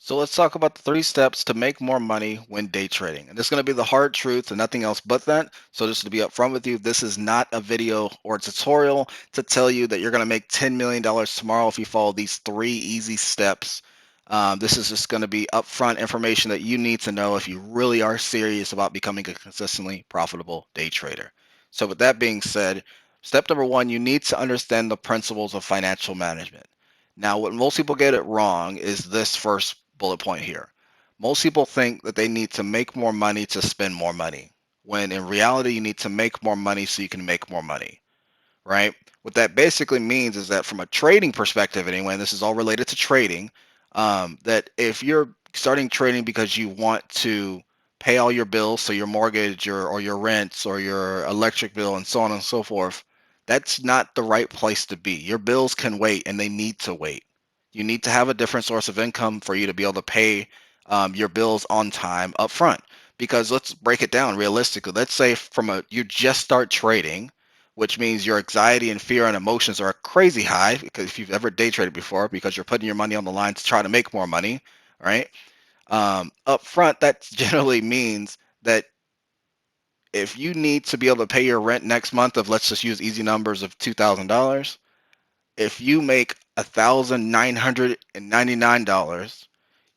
So let's talk about the 3 steps to make more money when day trading. And this is going to be the hard truth and nothing else but that. So just to be upfront with you, this is not a video or a tutorial to tell you that you're going to make $10 million tomorrow if you follow these 3 easy steps. This is just going to be upfront information that you need to know if you really are serious about becoming a consistently profitable day trader. So with that being said, step number 1, you need to understand the principles of financial management. Now, what most people get it wrong is this first bullet point here. Most people think that they need to make more money to spend more money, when in reality, you need to make more money so you can make more money, right? What that basically means is that from a trading perspective, anyway, and this is all related to trading, that if you're starting trading because you want to pay all your bills, so your mortgage or your rents or your electric bill and so on and so forth, that's not the right place to be. Your bills can wait and they need to wait. You need to have a different source of income for you to be able to pay your bills on time up front. Because let's break it down realistically. Let's say you just start trading, which means your anxiety and fear and emotions are crazy high, because if you've ever day traded before, because you're putting your money on the line to try to make more money, right? Up front, that generally means that if you need to be able to pay your rent next month of, let's just use easy numbers of $2,000, if you make $1,999,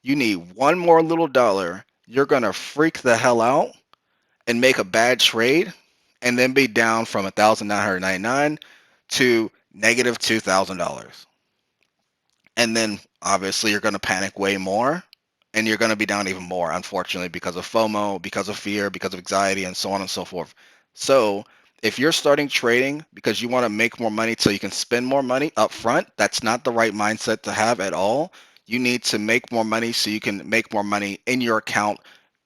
you need one more little dollar. You're gonna freak the hell out and make a bad trade, and then be down from 1,999 to negative $2,000. And then obviously you're going to panic way more, and you're going to be down even more, unfortunately, because of FOMO, because of fear, because of anxiety, and so on and so forth. So if you're starting trading because you want to make more money so you can spend more money up front, that's not the right mindset to have at all. You need to make more money so you can make more money in your account,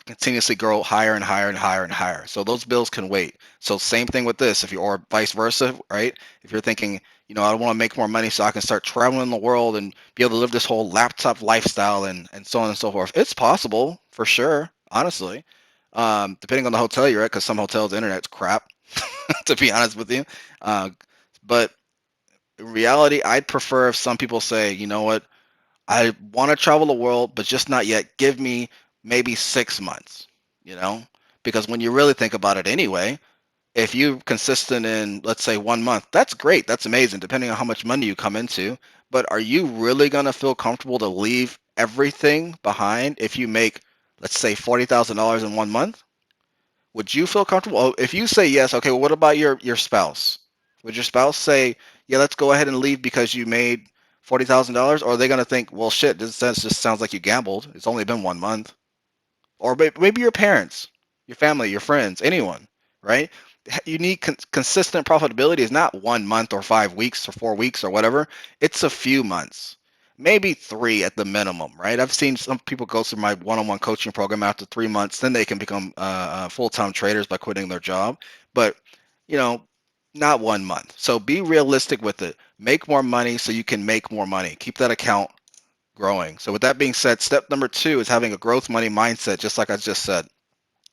continuously grow higher and higher and higher and higher. So those bills can wait. So same thing with this, if you or vice versa, right? If you're thinking, I want to make more money so I can start traveling the world and be able to live this whole laptop lifestyle and so on and so forth. It's possible for sure, honestly. Depending on the hotel you're at, because some hotels' the internet's crap, to be honest with you. Uh, but in reality, I'd prefer if some people say, you know what, I want to travel the world, but just not yet. Give me maybe 6 months, you know? Because when you really think about it anyway, if you're consistent in, let's say, 1 month, that's great. That's amazing, depending on how much money you come into. But are you really going to feel comfortable to leave everything behind if you make, let's say, $40,000 in 1 month? Would you feel comfortable? Oh, if you say yes, okay, well, what about your spouse? Would your spouse say, yeah, let's go ahead and leave because you made $40,000? Or are they going to think, well, shit, this just sounds like you gambled. It's only been 1 month. Or maybe your parents, your family, your friends, anyone, right? You need consistent profitability is not 1 month or 5 weeks or 4 weeks or whatever. It's a few months, maybe three at the minimum, right? I've seen some people go through my one-on-one coaching program after 3 months, then they can become full-time traders by quitting their job. But, you know, not 1 month. So be realistic with it. Make more money so you can make more money. Keep that account growing. So with that being said, step number 2 is having a growth money mindset, just like I just said.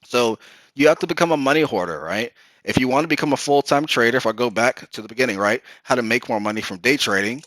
So you have to become a money hoarder, right? If you want to become a full-time trader, if I go back to the beginning, right, how to make more money from day trading,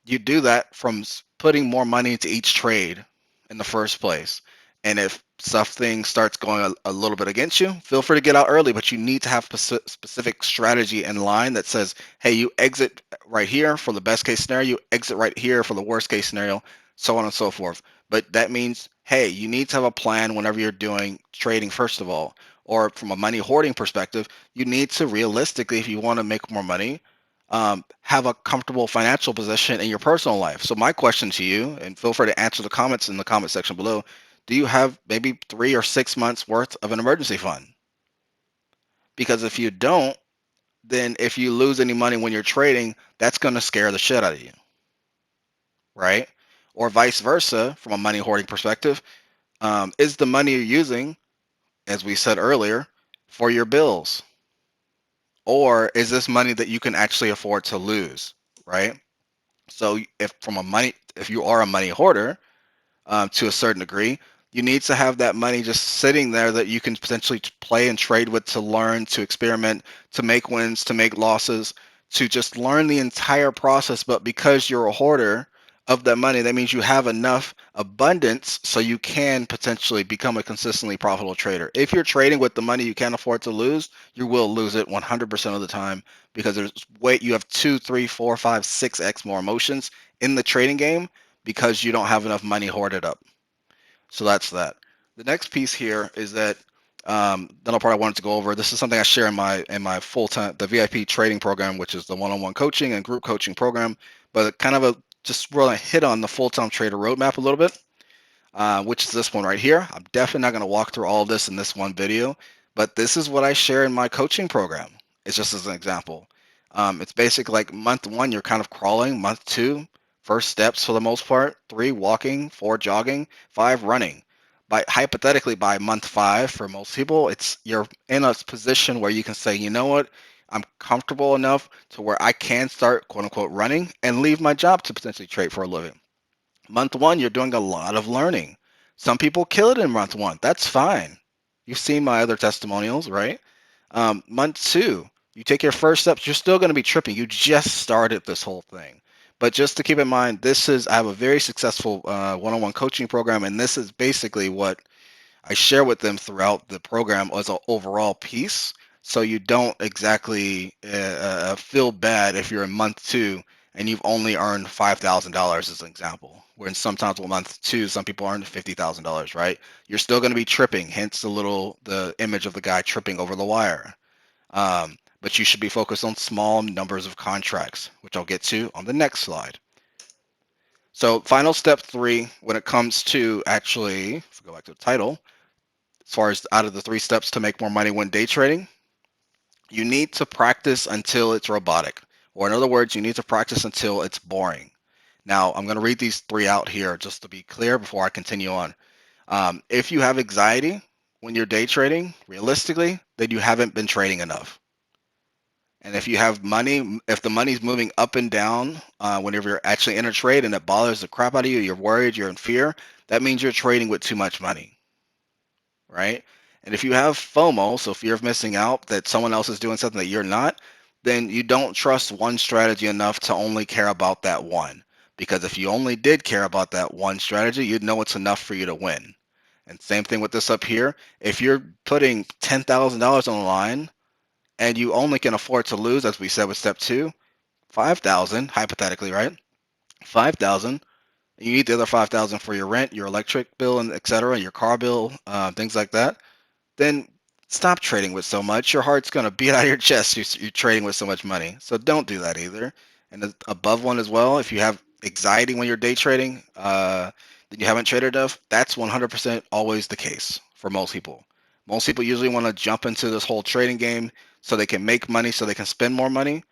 you do that from putting more money into each trade in the first place. And if something starts going a little bit against you, feel free to get out early, but you need to have specific strategy in line that says, hey, you exit right here for the best case scenario, you exit right here for the worst case scenario, so on and so forth. But that means, hey, you need to have a plan whenever you're doing trading, first of all. Or from a money hoarding perspective, you need to realistically, if you want to make more money, have a comfortable financial position in your personal life. So my question to you, and feel free to answer the comments in the comment section below, do you have maybe 3 or 6 months worth of an emergency fund? Because if you don't, then if you lose any money when you're trading, that's going to scare the shit out of you, right? Or vice versa, from a money hoarding perspective, is the money you're using, as we said earlier, for your bills? Or is this money that you can actually afford to lose, right? So if you are a money hoarder, to a certain degree, you need to have that money just sitting there that you can potentially play and trade with, to learn, to experiment, to make wins, to make losses, to just learn the entire process. But because you're a hoarder, of that money, that means you have enough abundance so you can potentially become a consistently profitable trader. If you're trading with the money you can't afford to lose, you will lose it 100% of the time because you have 2, 3, 4, 5, 6x more emotions in the trading game because you don't have enough money hoarded up. So that's that. The next piece here is that the part I wanted to go over. This is something I share in my full time the VIP trading program, which is the one-on-one coaching and group coaching program. But kind of just really hit on the full time trader roadmap a little bit, which is this one right here. I'm definitely not going to walk through all of this in this one video, but this is what I share in my coaching program. It's just as an example. It's basically like month one, you're kind of crawling. Month two, first steps for the most part. 3, walking. 4, jogging. 5, running. Hypothetically, by month 5, for most people, you're in a position where you can say, you know what, I'm comfortable enough to where I can start quote unquote running and leave my job to potentially trade for a living. Month one, you're doing a lot of learning. Some people kill it in month one. That's fine. You've seen my other testimonials, right? Month two, you take your first steps. You're still going to be tripping. You just started this whole thing. But just to keep in mind, I have a very successful one-on-one coaching program, and this is basically what I share with them throughout the program as an overall piece. So you don't exactly feel bad if you're in month 2 and you've only earned $5,000 as an example. Where sometimes with month 2, some people earn $50,000, right? You're still going to be tripping, hence the image of the guy tripping over the wire. But you should be focused on small numbers of contracts, which I'll get to on the next slide. So final step 3, when it comes to actually, if we go back to the title, as far as out of the 3 steps to make more money when day trading, you need to practice until it's robotic. Or in other words, you need to practice until it's boring. Now, I'm going to read these 3 out here just to be clear before I continue on. If you have anxiety when you're day trading, realistically, then you haven't been trading enough. And if you have money, if the money's moving up and down whenever you're actually in a trade and it bothers the crap out of you, you're worried, you're in fear, that means you're trading with too much money, right? And if you have FOMO, so fear of missing out, that someone else is doing something that you're not, then you don't trust one strategy enough to only care about that one. Because if you only did care about that one strategy, you'd know it's enough for you to win. And same thing with this up here. If you're putting $10,000 on the line and you only can afford to lose, as we said with step 2, 5,000, hypothetically, right? 5,000. You need the other 5,000 for your rent, your electric bill, and etc., your car bill, things like that. Then stop trading with so much. Your heart's going to beat out of your chest. You're trading with so much money. So don't do that either. And the above one as well, if you have anxiety when you're day trading, then you haven't traded enough, that's 100% always the case for most people. Most people usually want to jump into this whole trading game so they can make money, so they can spend more money,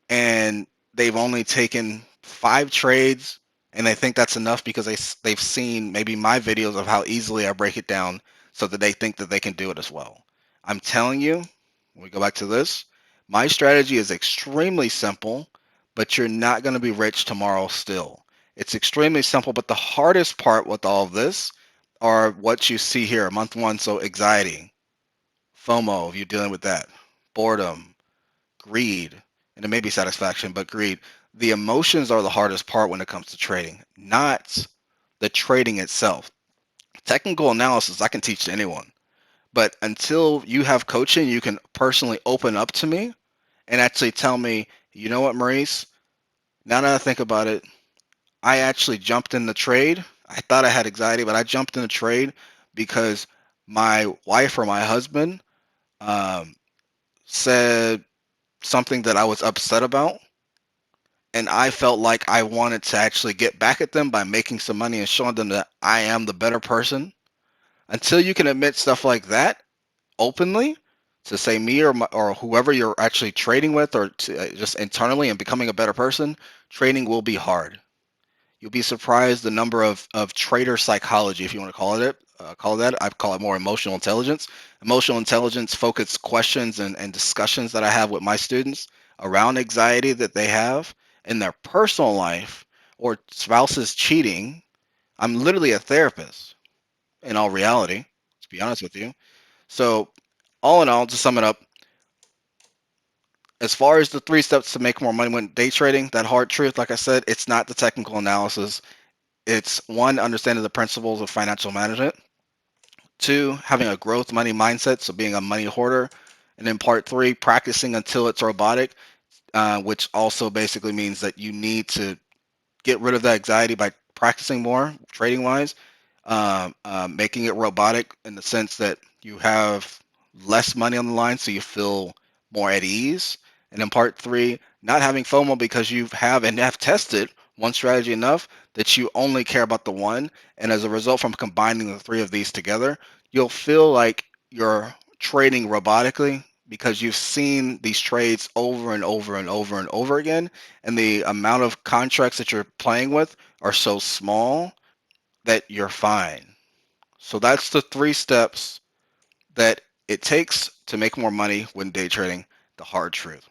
and they've only taken 5 trades and they think that's enough because they've seen maybe my videos of how easily I break it down so that they think that they can do it as well. I'm telling you, when we go back to this, my strategy is extremely simple, but you're not going to be rich tomorrow still. It's extremely simple, but the hardest part with all of this are what you see here, month 1, so anxiety, FOMO, if you're dealing with that, boredom, greed, and it may be satisfaction, but greed. The emotions are the hardest part when it comes to trading, not the trading itself. Technical analysis I can teach to anyone, but until you have coaching, you can personally open up to me and actually tell me, you know what, Maurice, now that I think about it, I actually jumped in the trade. I thought I had anxiety, but I jumped in the trade because my wife or my husband um, said something that I was upset about, and I felt like I wanted to actually get back at them by making some money and showing them that I am the better person. Until you can admit stuff like that openly, to say me or whoever you're actually trading with, or to, just internally and becoming a better person, trading will be hard. You'll be surprised the number of trader psychology, if you want to call it that. I call it more emotional intelligence. Emotional intelligence focused questions and discussions that I have with my students around anxiety that they have in their personal life or spouses cheating. I'm literally a therapist in all reality, to be honest with you. So all in all, to sum it up, As far as the 3 steps to make more money when day trading, that hard truth, like I said, it's not the technical analysis. It's one, understanding the principles of financial management. Two, having a growth money mindset, so being a money hoarder. And then part three, practicing until it's robotic, which also basically means that you need to get rid of that anxiety by practicing more trading wise, making it robotic in the sense that you have less money on the line so you feel more at ease. And then part three, not having FOMO because you have and have tested one strategy enough that you only care about the one. And as a result, from combining the three of these together, you'll feel like you're trading robotically because you've seen these trades over and over and over and over again, and the amount of contracts that you're playing with are so small that you're fine. So that's the 3 steps that it takes to make more money when day trading, the hard truth.